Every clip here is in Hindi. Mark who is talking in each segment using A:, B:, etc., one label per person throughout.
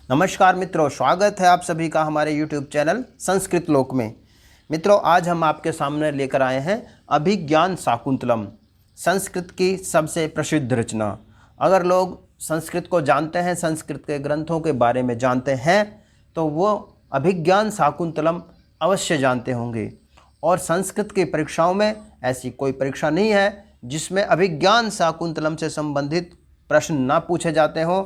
A: नमस्कार मित्रों, स्वागत है आप सभी का हमारे YouTube चैनल संस्कृत लोक में। मित्रों, आज हम आपके सामने लेकर आए हैं अभिज्ञान शाकुंतलम, संस्कृत की सबसे प्रसिद्ध रचना। अगर लोग संस्कृत को जानते हैं, संस्कृत के ग्रंथों के बारे में जानते हैं, तो वो अभिज्ञान शाकुंतलम अवश्य जानते होंगे। और संस्कृत की परीक्षाओं में ऐसी कोई परीक्षा नहीं है जिसमें अभिज्ञान शाकुंतलम से संबंधित प्रश्न ना पूछे जाते हों।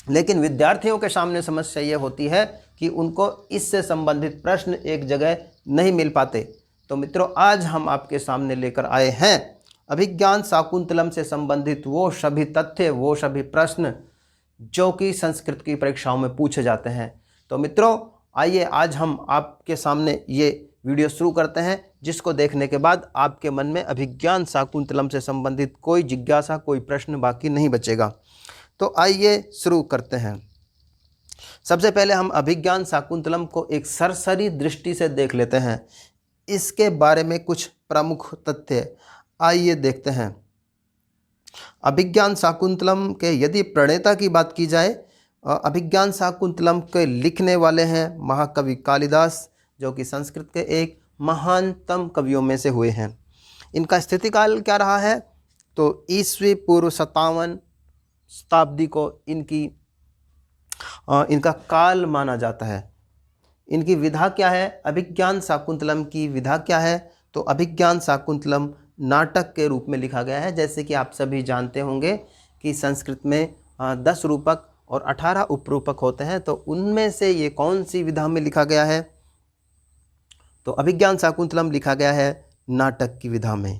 A: लेकिन विद्यार्थियों के सामने समस्या ये होती है कि उनको इससे संबंधित प्रश्न एक जगह नहीं मिल पाते। तो मित्रों, आज हम आपके सामने लेकर आए हैं अभिज्ञान शाकुंतलम से संबंधित वो सभी तथ्य, वो सभी प्रश्न जो कि संस्कृत की परीक्षाओं में पूछे जाते हैं। तो मित्रों, आइए आज हम आपके सामने ये वीडियो शुरू करते हैं, जिसको देखने के बाद आपके मन में अभिज्ञान शाकुंतलम से संबंधित कोई जिज्ञासा, कोई प्रश्न बाकी नहीं बचेगा। तो आइए शुरू करते हैं। सबसे पहले हम अभिज्ञान शाकुंतलम को एक सरसरी दृष्टि से देख लेते हैं। इसके बारे में कुछ प्रमुख तथ्य आइए देखते हैं। अभिज्ञान शाकुंतलम के यदि प्रणेता की बात की जाए, अभिज्ञान शाकुंतलम के लिखने वाले हैं महाकवि कालिदास, जो कि संस्कृत के एक महानतम कवियों में से हुए हैं। इनका स्थितिकाल क्या रहा है? तो ईस्वी पूर्व 57 शताब्दी को इनका काल माना जाता है। इनकी विधा क्या है? अभिज्ञान शाकुंतलम की विधा क्या है? तो अभिज्ञान शाकुंतलम नाटक के रूप में लिखा गया है। जैसे कि आप सभी जानते होंगे कि संस्कृत में 10 रूपक और 18 उपरूपक होते हैं। तो उनमें से ये कौन सी विधा में लिखा गया है? तो अभिज्ञान शाकुंतलम लिखा गया है नाटक की विधा में।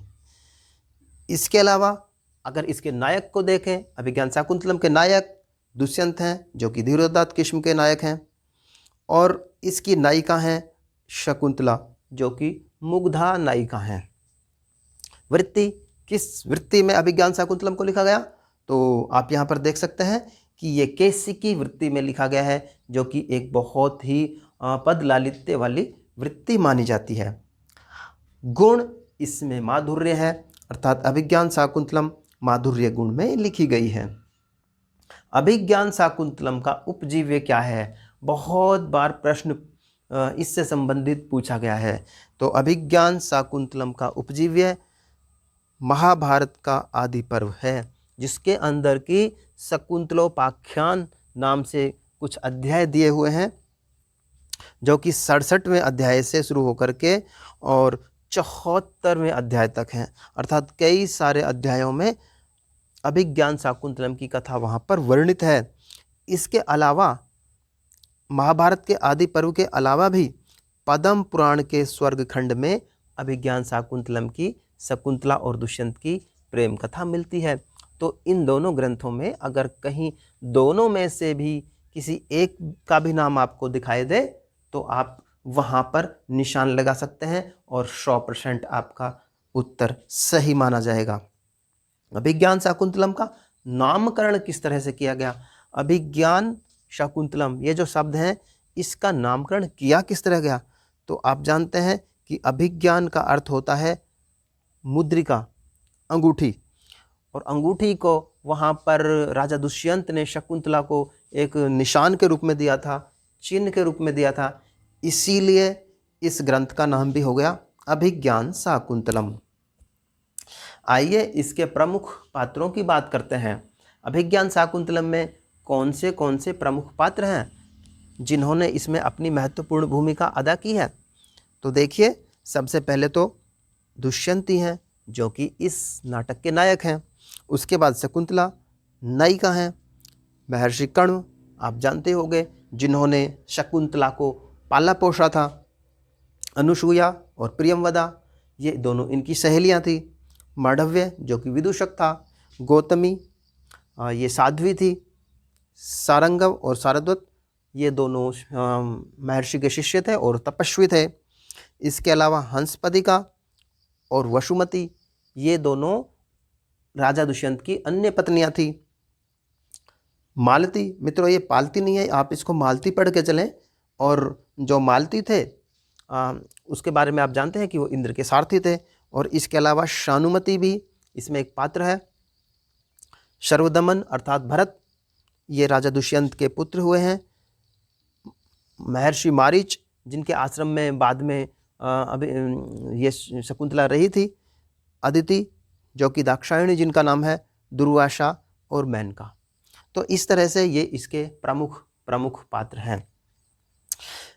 A: इसके अलावा अगर इसके नायक को देखें, अभिज्ञान शाकुंतलम के नायक दुष्यंत हैं, जो कि धीरोदात्त किस्म के नायक हैं, और इसकी नायिका हैं शकुंतला, जो कि मुग्धा नायिका हैं। वृत्ति, किस वृत्ति में अभिज्ञान शाकुंतलम को लिखा गया? तो आप यहाँ पर देख सकते हैं कि ये केशिकी वृत्ति में लिखा गया है, जो कि एक बहुत ही पद लालित्य वाली वृत्ति मानी जाती है। गुण, इसमें माधुर्य है, अर्थात अभिज्ञान शाकुंतलम माधुर्य गुण में लिखी गई है। अभिज्ञान शाकुंतलम का उपजीव्य क्या है? बहुत बार प्रश्न इससे संबंधित पूछा गया है। तो अभिज्ञान शाकुंतलम का उपजीव्य महाभारत का आदि पर्व है, जिसके अंदर की शकुंतलोपाख्यान नाम से कुछ अध्याय दिए हुए हैं, जो कि 67वें अध्याय से शुरू होकर के और 74वें अध्याय तक हैं। अर्थात कई सारे अध्यायों में अभिज्ञान शाकुंतलम की कथा वहाँ पर वर्णित है। इसके अलावा महाभारत के आदि पर्व के अलावा भी पद्म पुराण के स्वर्ग खंड में अभिज्ञान शाकुंतलम की शकुंतला और दुष्यंत की प्रेम कथा मिलती है। तो इन दोनों ग्रंथों में अगर कहीं दोनों में से भी किसी एक का भी नाम आपको दिखाई दे, तो आप वहाँ पर निशान लगा सकते हैं और 100% आपका उत्तर सही माना जाएगा। अभिज्ञान शाकुंतलम का नामकरण किस तरह से किया गया? अभिज्ञान शाकुंतलम, ये जो शब्द हैं, इसका नामकरण किया किस तरह गया? तो आप जानते हैं कि अभिज्ञान का अर्थ होता है मुद्रिका, अंगूठी, और अंगूठी को वहाँ पर राजा दुष्यंत ने शकुंतला को एक निशान के रूप में दिया था, चिन्ह के रूप में दिया था। इसीलिए इस ग्रंथ का नाम भी हो गया अभिज्ञान शाकुंतलम। आइए इसके प्रमुख पात्रों की बात करते हैं। अभिज्ञान शाकुंतलम में कौन से प्रमुख पात्र हैं जिन्होंने इसमें अपनी महत्वपूर्ण भूमिका अदा की है? तो देखिए, सबसे पहले तो दुष्यंत ही हैं, जो कि इस नाटक के नायक हैं। उसके बाद शकुंतला नायिका हैं। महर्षि कर्ण, आप जानते होंगे, जिन्होंने शकुंतला को पाला पोसा था। अनुसूया और प्रियंवदा, ये दोनों इनकी सहेलियां थी। मांडव्य, जो कि विदूषक था। गौतमी, ये साध्वी थी। सारंगव और सारद्वत, ये दोनों महर्षि के शिष्य थे और तपस्वी थे। इसके अलावा हंसपदिका और वसुमती, ये दोनों राजा दुष्यंत की अन्य पत्नियां थी। मालती, मित्रों ये पालती नहीं है, आप इसको मालती पढ़ के चलें। और जो मालती थे उसके बारे में आप जानते हैं कि वो इंद्र के सारथी थे। और इसके अलावा शानुमति भी इसमें एक पात्र है। शर्वदमन अर्थात भरत, ये राजा दुष्यंत के पुत्र हुए हैं। महर्षि मारीच, जिनके आश्रम में बाद में अभी ये शकुंतला रही थी। अदिति, जो कि दाक्षायणी जिनका नाम है। दुर्वासा और मेनका। तो इस तरह से ये इसके प्रमुख पात्र हैं।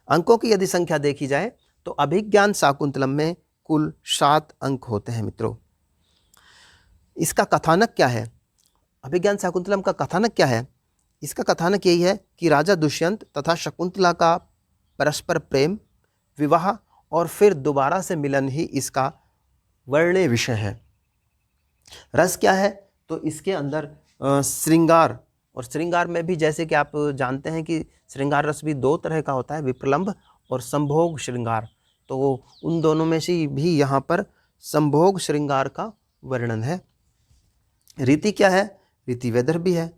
A: अंकों की यदि संख्या देखी जाए तो अभिज्ञान शाकुंतलम में कुल 7 अंक होते हैं मित्रों। इसका कथानक क्या है? अभिज्ञान शाकुंतलम का कथानक क्या है? इसका कथानक यही है कि राजा दुष्यंत तथा शकुंतला का परस्पर प्रेम, विवाह और फिर दोबारा से मिलन ही इसका वर्ण्य विषय है। रस क्या है? तो इसके अंदर श्रृंगार, और श्रृंगार में भी जैसे कि आप जानते हैं कि श्रृंगार रस भी 2 तरह का होता है, विप्रलंभ और संभोग श्रृंगार। तो उन दोनों में से भी यहाँ पर संभोग श्रृंगार का वर्णन है। रीति क्या है? रीति वैदर्भी है।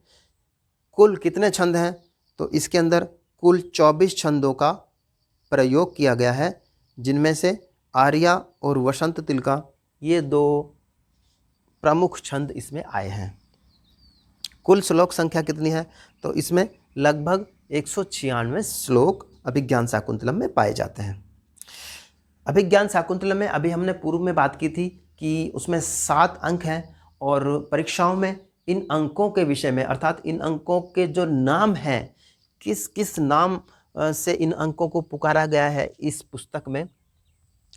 A: कुल कितने छंद हैं? तो इसके अंदर कुल 24 छंदों का प्रयोग किया गया है, जिनमें से आर्या और वसंत तिलका ये 2 प्रमुख छंद इसमें आए हैं। कुल श्लोक संख्या कितनी है? तो इसमें लगभग 196 श्लोक अभिज्ञान शाकुंतलम में पाए जाते हैं। अभिज्ञान शाकुंतलम में अभी हमने पूर्व में बात की थी कि उसमें 7 अंक हैं, और परीक्षाओं में इन अंकों के विषय में, अर्थात इन अंकों के जो नाम हैं, किस किस नाम से इन अंकों को पुकारा गया है इस पुस्तक में,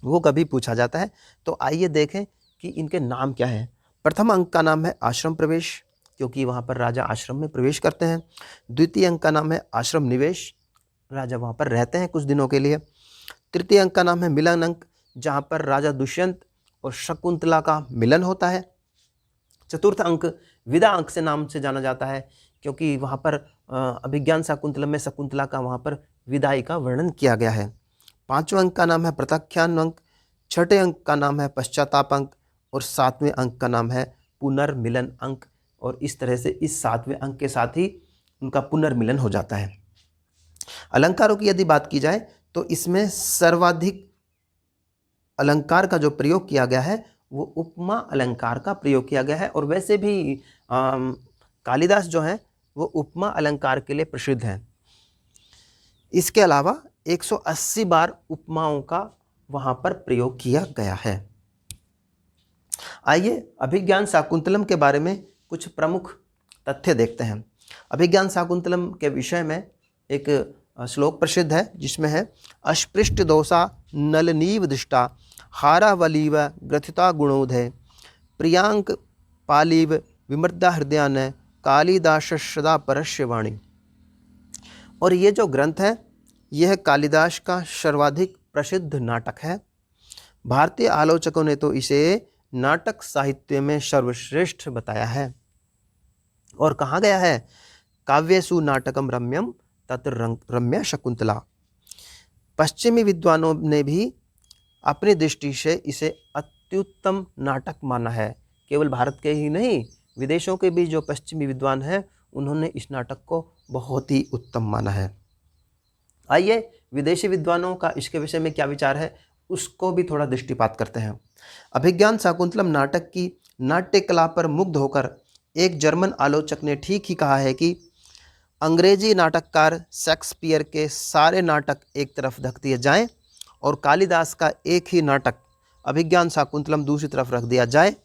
A: वो कभी पूछा जाता है। तो आइए देखें कि इनके नाम क्या है। प्रथम अंक का नाम है आश्रम प्रवेश, क्योंकि वहाँ पर राजा आश्रम में प्रवेश करते हैं। द्वितीय अंक का नाम है आश्रम निवेश, राजा वहाँ पर रहते हैं कुछ दिनों के लिए। तृतीय अंक का नाम है मिलन अंक, जहाँ पर राजा दुष्यंत और शकुंतला का मिलन होता है। चतुर्थ अंक विदा अंक से नाम से जाना जाता है, क्योंकि वहाँ पर अभिज्ञान शाकुंतलम में शकुंतला का वहाँ पर विदाई का वर्णन किया गया है। 5वें अंक का नाम है प्रत्याख्यान अंक, 6ठे अंक का नाम है पश्चाताप अंक, और 7वें अंक का नाम है पुनर्मिलन अंक। और इस तरह से इस 7वें अंक के साथ ही उनका पुनर्मिलन हो जाता है। अलंकारों की यदि बात की जाए तो इसमें सर्वाधिक अलंकार का जो प्रयोग किया गया है वो उपमा अलंकार का प्रयोग किया गया है। और वैसे भी कालिदास जो हैं वो उपमा अलंकार के लिए प्रसिद्ध हैं। इसके अलावा 180 बार उपमाओं का वहाँ पर प्रयोग किया गया है। आइए अभिज्ञान शाकुंतलम के बारे में कुछ प्रमुख तथ्य देखते हैं। अभिज्ञान शाकुंतलम के विषय में एक श्लोक प्रसिद्ध है, जिसमें है अस्पृष्ट दोषा नलनीव दृष्टा हारावलीव ग्रथिता गुणोदय प्रियांक पालीव विमृदा हृदयान कालिदास सदा परस्य वाणी। और ये जो ग्रंथ है यह कालिदास का सर्वाधिक प्रसिद्ध नाटक है। भारतीय आलोचकों ने तो इसे नाटक साहित्य में सर्वश्रेष्ठ बताया है। और कहा गया है काव्येषु नाटकम रम्यम तत्र रम्या शकुंतला। पश्चिमी विद्वानों ने भी अपनी दृष्टि से इसे अत्युत्तम नाटक माना है। केवल भारत के ही नहीं, विदेशों के भी जो पश्चिमी विद्वान हैं उन्होंने इस नाटक को बहुत ही उत्तम माना है। आइए विदेशी विद्वानों का इसके विषय में क्या विचार है उसको भी थोड़ा दृष्टिपात करते हैं। अभिज्ञान शाकुंतलम नाटक की नाट्य कला पर मुग्ध होकर एक जर्मन आलोचक ने ठीक ही कहा है कि अंग्रेजी नाटककार शेक्सपियर के सारे नाटक एक तरफ रख दिए जाएं और कालिदास का एक ही नाटक अभिज्ञान शाकुंतलम दूसरी तरफ रख दिया जाए,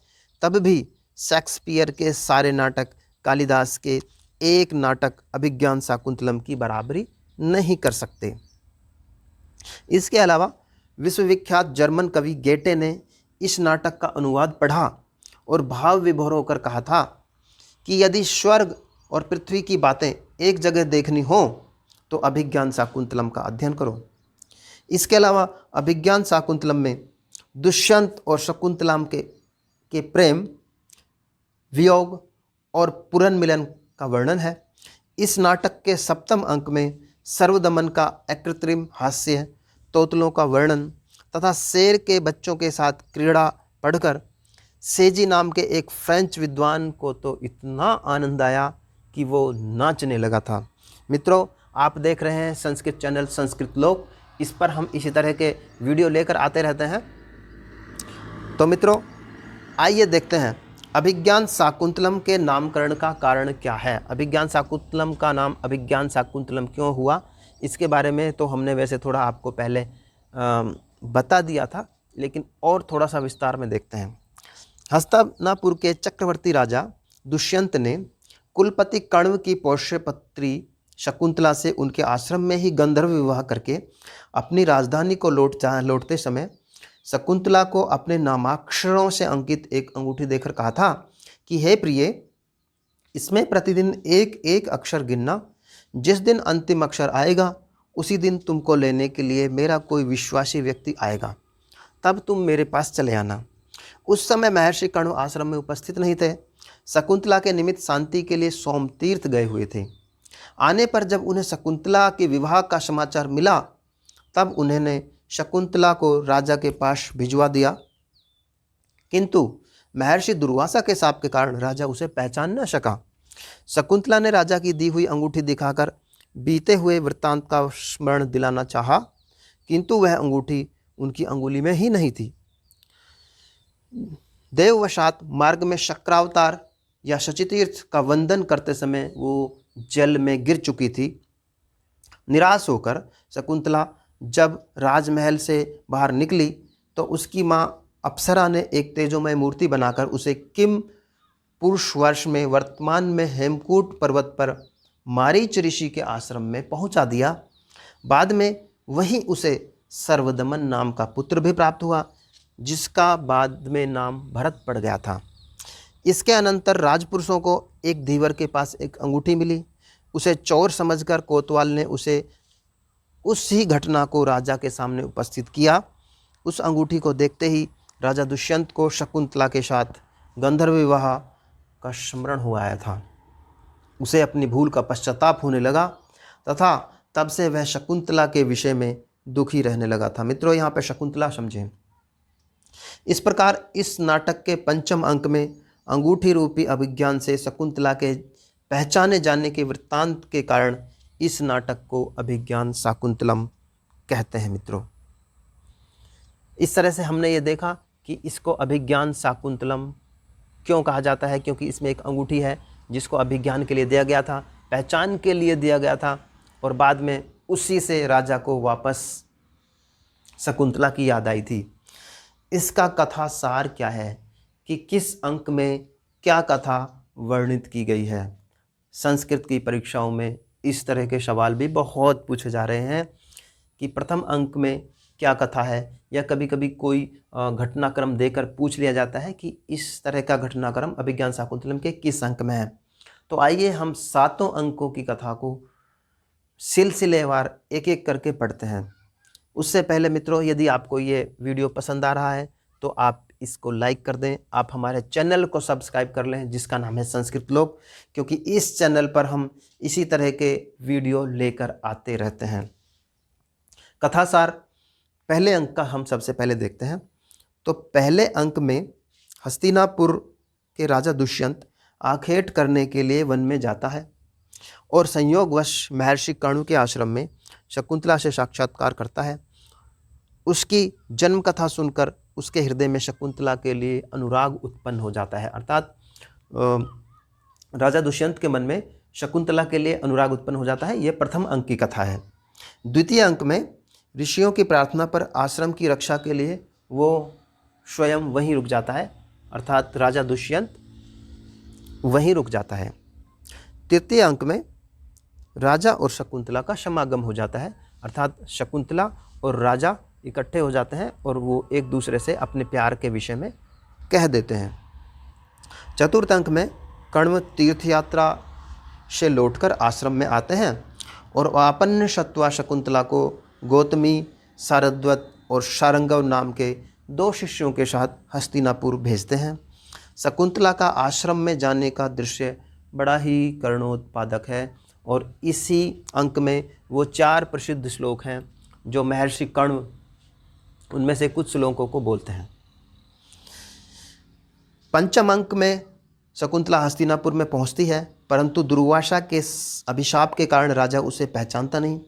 A: तब भी शेक्सपियर के सारे नाटक कालिदास के एक नाटक अभिज्ञान शाकुंतलम की बराबरी नहीं कर सकते। इसके अलावा विश्वविख्यात जर्मन कवि गेटे ने इस नाटक का अनुवाद पढ़ा और भाव विभोर होकर कहा था कि यदि स्वर्ग और पृथ्वी की बातें एक जगह देखनी हो तो अभिज्ञान शाकुंतलम का अध्ययन करो। इसके अलावा अभिज्ञान शाकुंतलम में दुष्यंत और शकुंतला के प्रेम, वियोग और पुनर्मिलन का वर्णन है। इस नाटक के 7वें अंक में सर्वदमन का अकृत्रिम हास्य, तोतलों का वर्णन तथा शेर के बच्चों के साथ क्रीड़ा पढ़कर सेजी नाम के एक फ्रेंच विद्वान को तो इतना आनंद आया कि वो नाचने लगा था। मित्रों, आप देख रहे हैं संस्कृत चैनल संस्कृत लोक। इस पर हम इसी तरह के वीडियो लेकर आते रहते हैं। तो मित्रों आइए देखते हैं अभिज्ञान शाकुंतलम के नामकरण का कारण क्या है? अभिज्ञान शाकुंतलम का नाम अभिज्ञान शाकुंतलम क्यों हुआ? इसके बारे में तो हमने वैसे थोड़ा आपको पहले बता दिया था, लेकिन और थोड़ा सा विस्तार में देखते हैं। हस्तिनापुर के चक्रवर्ती राजा दुष्यंत ने कुलपति कण्व की पौष्यपुत्री शकुंतला से उनके आश्रम में ही गंधर्व विवाह करके अपनी राजधानी को लौटते समय शकुंतला को अपने नामाक्षरों से अंकित एक अंगूठी देकर कहा था कि हे प्रिय, इसमें प्रतिदिन एक एक अक्षर गिनना। जिस दिन अंतिम अक्षर आएगा उसी दिन तुमको लेने के लिए मेरा कोई विश्वासी व्यक्ति आएगा, तब तुम मेरे पास चले आना। उस समय महर्षि कण्व आश्रम में उपस्थित नहीं थे। शकुंतला के निमित्त शांति के लिए सोमतीर्थ गए हुए थे। आने पर जब उन्हें शकुंतला के विवाह का समाचार मिला, तब उन्होंने शकुंतला को राजा के पास भिजवा दिया, किंतु महर्षि दुर्वासा के शाप के कारण राजा उसे पहचान न सका। शकुंतला ने राजा की दी हुई अंगूठी दिखाकर बीते हुए वृत्तांत का स्मरण दिलाना चाहा, किंतु वह अंगूठी उनकी अंगुली में ही नहीं थी। देववशात मार्ग में शक्रावतार या शचीतीर्थ का वंदन करते समय वो जल में गिर चुकी थी। निराश होकर शकुंतला जब राजमहल से बाहर निकली तो उसकी माँ अप्सरा ने एक तेजोमय मूर्ति बनाकर उसे किम पुरुष वर्ष में वर्तमान में हेमकूट पर्वत पर मारीच ऋषि के आश्रम में पहुंचा दिया। बाद में वहीं उसे सर्वदमन नाम का पुत्र भी प्राप्त हुआ, जिसका बाद में नाम भरत पड़ गया था। इसके अनंतर राजपुरुषों को एक धीवर के पास एक अंगूठी मिली। उसे चोर समझकर कोतवाल ने उसे उसी घटना को राजा के सामने उपस्थित किया। उस अंगूठी को देखते ही राजा दुष्यंत को शकुंतला के साथ गंधर्व विवाह का स्मरण हुआ आया था। उसे अपनी भूल का पश्चाताप होने लगा तथा तब से वह शकुंतला के विषय में दुखी रहने लगा था। मित्रों, यहाँ पर शकुंतला समझें। इस प्रकार इस नाटक के पंचम अंक में अंगूठी रूपी अभिज्ञान से शकुंतला के पहचाने जाने के वृत्तांत के कारण इस नाटक को अभिज्ञान शाकुंतलम कहते हैं। मित्रों, इस तरह से हमने ये देखा कि इसको अभिज्ञान शाकुंतलम क्यों कहा जाता है, क्योंकि इसमें एक अंगूठी है जिसको अभिज्ञान के लिए दिया गया था, पहचान के लिए दिया गया था, और बाद में उसी से राजा को वापस शकुंतला की याद आई थी। इसका कथा सार क्या है कि किस अंक में क्या कथा वर्णित की गई है? संस्कृत की परीक्षाओं में इस तरह के सवाल भी बहुत पूछे जा रहे हैं कि प्रथम अंक में क्या कथा है, या कभी कभी कोई घटनाक्रम देकर पूछ लिया जाता है कि इस तरह का घटनाक्रम अभिज्ञान शाकुंतलम के किस अंक में है। तो आइए हम सातों अंकों की कथा को सिलसिलेवार एक एक करके पढ़ते हैं। उससे पहले मित्रों, यदि आपको ये वीडियो पसंद आ रहा है तो आप इसको लाइक कर दें। आप हमारे चैनल को सब्सक्राइब कर लें जिसका नाम है संस्कृत लोक, क्योंकि इस चैनल पर हम इसी तरह के वीडियो लेकर आते रहते हैं। कथासार पहले अंक का हम सबसे पहले देखते हैं। तो पहले अंक में हस्तिनापुर के राजा दुष्यंत आखेट करने के लिए वन में जाता है और संयोगवश महर्षि कण्व के आश्रम में शकुंतला से साक्षात्कार करता है। उसकी जन्म कथा सुनकर उसके हृदय में शकुंतला के लिए अनुराग उत्पन्न हो जाता है, अर्थात राजा दुष्यंत के मन में शकुंतला के लिए अनुराग उत्पन्न हो जाता है। यह प्रथम अंक की कथा है। द्वितीय अंक में ऋषियों की प्रार्थना पर आश्रम की रक्षा के लिए वो स्वयं वहीं रुक जाता है, अर्थात राजा दुष्यंत वहीं रुक जाता है। तृतीय अंक में राजा और शकुंतला का समागम हो जाता है, अर्थात शकुंतला और राजा इकट्ठे हो जाते हैं और वो एक दूसरे से अपने प्यार के विषय में कह देते हैं। चतुर्थ अंक में कण्व तीर्थ यात्रा से लौटकर आश्रम में आते हैं और आपन्न शत्वा शकुंतला को गौतमी, शारद्वत और शारंगव नाम के 2 शिष्यों के साथ हस्तिनापुर भेजते हैं। शकुंतला का आश्रम में जाने का दृश्य बड़ा ही कर्णोत्पादक है और इसी अंक में वो 4 प्रसिद्ध श्लोक हैं जो महर्षि कण्व उनमें से कुछ श्लोकों को बोलते हैं। पंचम अंक में शकुंतला हस्तिनापुर में पहुंचती है, परंतु दुर्वासा के अभिशाप के कारण राजा उसे पहचानता नहीं।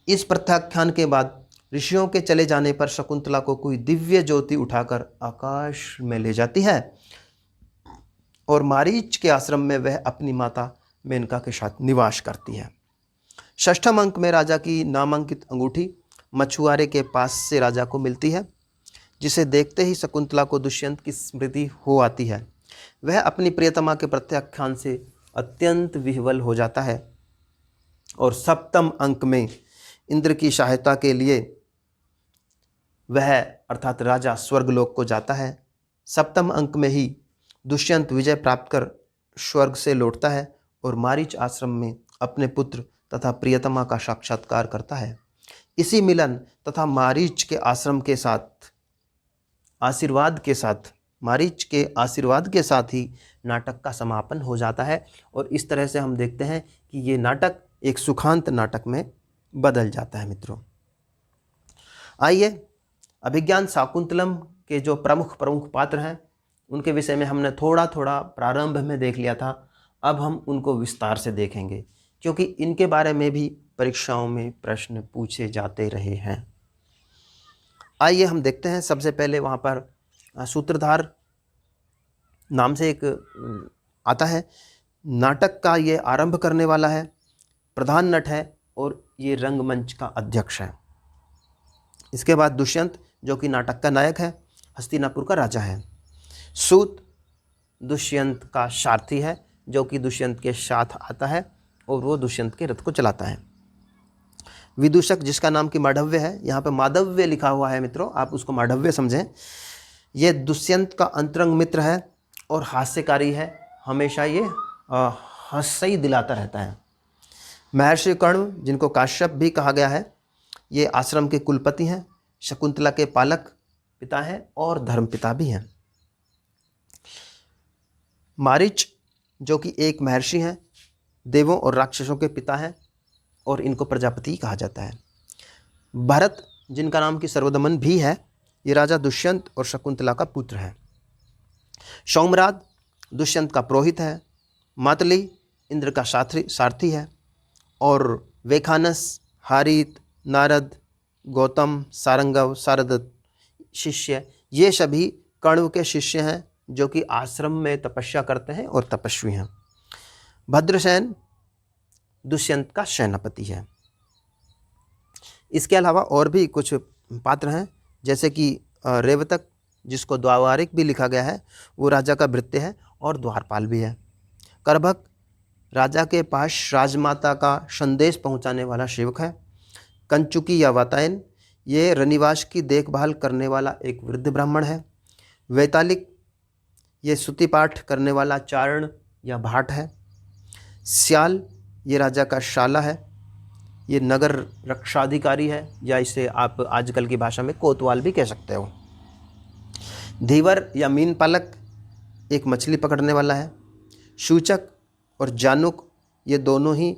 A: इस प्रत्याख्यान के बाद ऋषियों के चले जाने पर शकुंतला को कोई दिव्य ज्योति उठाकर आकाश में ले जाती है और मारीच के आश्रम में वह अपनी माता मेनका के साथ निवास करती है। षष्ठम अंक में राजा की नामांकित अंगूठी मछुआरे के पास से राजा को मिलती है, जिसे देखते ही शकुंतला को दुष्यंत की स्मृति हो आती है। वह अपनी प्रियतमा के प्रत्याख्यान से अत्यंत विह्वल हो जाता है और सप्तम अंक में इंद्र की सहायता के लिए वह अर्थात राजा स्वर्गलोक को जाता है। सप्तम अंक में ही दुष्यंत विजय प्राप्त कर स्वर्ग से लौटता है और मारीच आश्रम में अपने पुत्र तथा प्रियतमा का साक्षात्कार करता है। इसी मिलन तथा मारीच के आश्रम के साथ मारीच के आशीर्वाद के साथ ही नाटक का समापन हो जाता है और इस तरह से हम देखते हैं कि ये नाटक एक सुखांत नाटक में बदल जाता है। मित्रों, आइए अभिज्ञान शाकुंतलम के जो प्रमुख पात्र हैं उनके विषय में हमने थोड़ा थोड़ा प्रारंभ में देख लिया था। अब हम उनको विस्तार से देखेंगे, क्योंकि इनके बारे में भी परीक्षाओं में प्रश्न पूछे जाते रहे हैं। आइए हम देखते हैं। सबसे पहले वहाँ पर सूत्रधार नाम से एक आता है। नाटक का ये आरंभ करने वाला है, प्रधान नट है और ये रंगमंच का अध्यक्ष है। इसके बाद दुष्यंत जो कि नाटक का नायक है, हस्तिनापुर का राजा है। सूत दुष्यंत का सारथी है, जो कि दुष्यंत के साथ आता है और वो दुष्यंत के रथ को चलाता है। विदूषक जिसका नाम कि माधव्य है, यहाँ पे माधव्य लिखा हुआ है मित्रों, आप उसको माधव्य समझें। ये दुष्यंत का अंतरंग मित्र है और हास्यकारी है, हमेशा ये हंसी दिलाता रहता है। महर्षि कर्ण जिनको काश्यप भी कहा गया है, ये आश्रम के कुलपति हैं, शकुंतला के पालक पिता हैं और धर्मपिता भी हैं। मारीच जो कि एक महर्षि हैं, देवों और राक्षसों के पिता हैं और इनको प्रजापति कहा जाता है। भरत जिनका नाम कि सर्वदमन भी है, ये राजा दुष्यंत और शकुंतला का पुत्र है। सौमराज दुष्यंत का पुरोहित है। मातली इंद्र का सारथी है और वेखानस, हारित, नारद, गौतम, सारंगव, सारदत्त शिष्य, ये सभी कण्व के शिष्य हैं जो कि आश्रम में तपस्या करते हैं और तपस्वी हैं। भद्रसेन दुष्यंत का सेनापति है। इसके अलावा और भी कुछ पात्र हैं, जैसे कि रेवतक जिसको द्वारिक भी लिखा गया है, वो राजा का भृत्य है और द्वारपाल भी है। करभक राजा के पास राजमाता का संदेश पहुंचाने वाला सेवक है। कंचुकी या वातायन ये रनिवास की देखभाल करने वाला एक वृद्ध ब्राह्मण है। वैतालिक ये स्तुति पाठ करने वाला चारण या भाट है। श्याल ये राजा का शाला है, ये नगर रक्षाधिकारी है, या इसे आप आजकल की भाषा में कोतवाल भी कह सकते हो। धीवर या मीन पालक एक मछली पकड़ने वाला है। सूचक और जानुक ये दोनों ही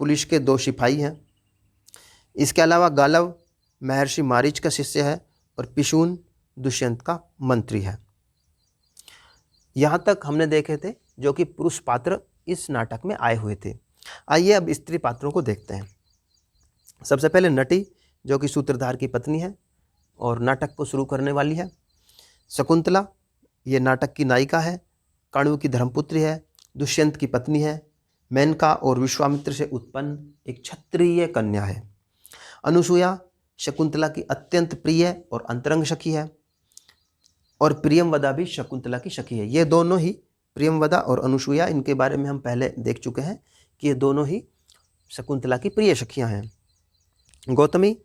A: पुलिस के 2 सिपाही हैं। इसके अलावा गालव महर्षि मारीच का शिष्य है और पिशून दुष्यंत का मंत्री है। यहाँ तक हमने देखे थे जो कि पुरुष पात्र इस नाटक में आए हुए थे। आइए अब स्त्री पात्रों को देखते हैं। सबसे पहले नटी जो कि सूत्रधार की पत्नी है और नाटक को शुरू करने वाली है। शकुंतला ये नाटक की नायिका है, कण्व की धर्मपुत्री है, दुष्यंत की पत्नी है, मेनका और विश्वामित्र से उत्पन्न एक क्षत्रिय कन्या है। अनुसूया शकुंतला की अत्यंत प्रिय और अंतरंग सखी है और प्रियमवदा भी शकुंतला की सखी है। ये दोनों ही, प्रियमवदा और अनुसूया, इनके बारे में हम पहले देख चुके हैं कि ये दोनों ही शकुंतला की प्रिय सखियां हैं। गौतमी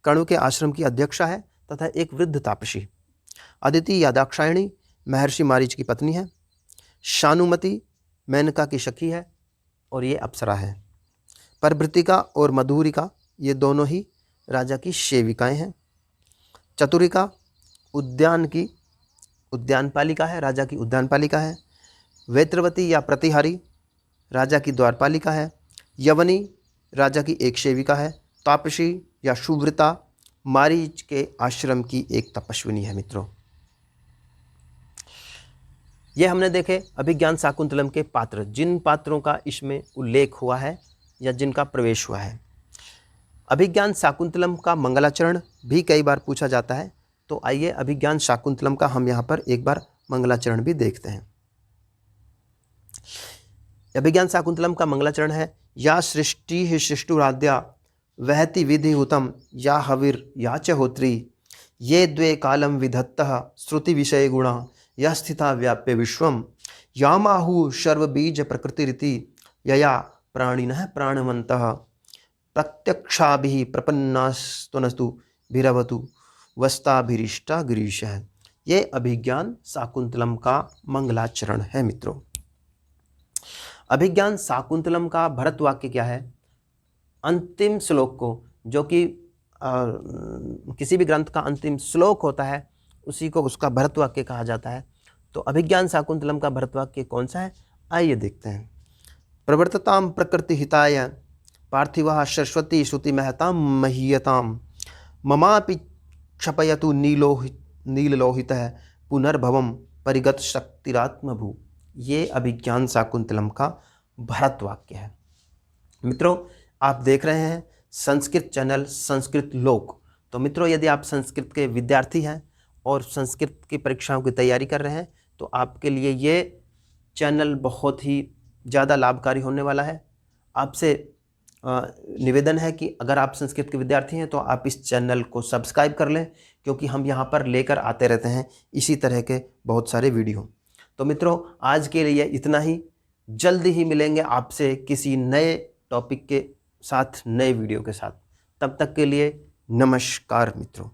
A: कण्व के आश्रम की अध्यक्षा है तथा एक वृद्ध तापसी। अदिति या दाक्षायणी महर्षि मारीच की पत्नी है। शानुमति मेनका की सखी है और ये अप्सरा है। परभृतिका और मधुरिका ये दोनों ही राजा की सेविकाएं हैं। चतुरिका उद्यानपालिका है, राजा की उद्यानपालिका है। वेत्रवती या प्रतिहारी राजा की द्वारपालिका है। यवनी राजा की एक सेविका है। तापसी या शुभ्रता मारीच के आश्रम की एक तपस्विनी है। मित्रों, ये हमने देखे अभिज्ञान शाकुंतलम के पात्र, जिन पात्रों का इसमें उल्लेख हुआ है या जिनका प्रवेश हुआ है। अभिज्ञान शाकुंतलम का मंगलाचरण भी कई बार पूछा जाता है, तो आइए अभिज्ञान शाकुंतलम का हम यहाँ पर एक बार मंगलाचरण भी देखते हैं। अभिज्ञान शाकुंतलम का मंगलाचरण है, या सृष्टि ही सृष्टुराद्या वहति विधिहुतम या हविर या च होत्री, ये द्वे कालम विधत्तः श्रुति विषय गुणा या स्थिता व्याप्य विश्वम, यामाहु सर्वबीज प्रकृतिरिति यया प्राणिनः प्राणवन्तः प्रत्यक्षाभिः प्रपन्नास्तुनस्तु भिरवतु वस्ताभिरिष्टा गिरीशः। ये अभिज्ञान शाकुंतलम का मंगलाचरण है मित्रों। अभिज्ञान शाकुंतलम का भरत वाक्य क्या है? अंतिम श्लोक को, जो कि किसी भी ग्रंथ का अंतिम श्लोक होता है, उसी को उसका भरत वाक्य कहा जाता है। तो अभिज्ञान शाकुंतलम का भरत वाक्य कौन सा है? आइए देखते हैं। प्रवर्तताम प्रकृति हिताय पार्थिवः सरस्वती श्रुति महताम महीयताम, ममापि क्षपयतु नीललोहितः पुनर्भवम परिगत शक्तिरात्मभू। ये अभिज्ञान शाकुंतलम का भरत वाक्य है। मित्रों, आप देख रहे हैं संस्कृत चैनल संस्कृत लोक। तो मित्रों, यदि आप संस्कृत के विद्यार्थी हैं और संस्कृत की परीक्षाओं की तैयारी कर रहे हैं, तो आपके लिए ये चैनल बहुत ही ज़्यादा लाभकारी होने वाला है। आपसे निवेदन है कि अगर आप संस्कृत के विद्यार्थी हैं तो आप इस चैनल को सब्सक्राइब कर लें, क्योंकि हम यहाँ पर लेकर आते रहते हैं इसी तरह के बहुत सारे वीडियो। तो मित्रों, आज के लिए इतना ही। जल्दी ही मिलेंगे आपसे किसी नए टॉपिक के साथ, नए वीडियो के साथ। तब तक के लिए नमस्कार मित्रों।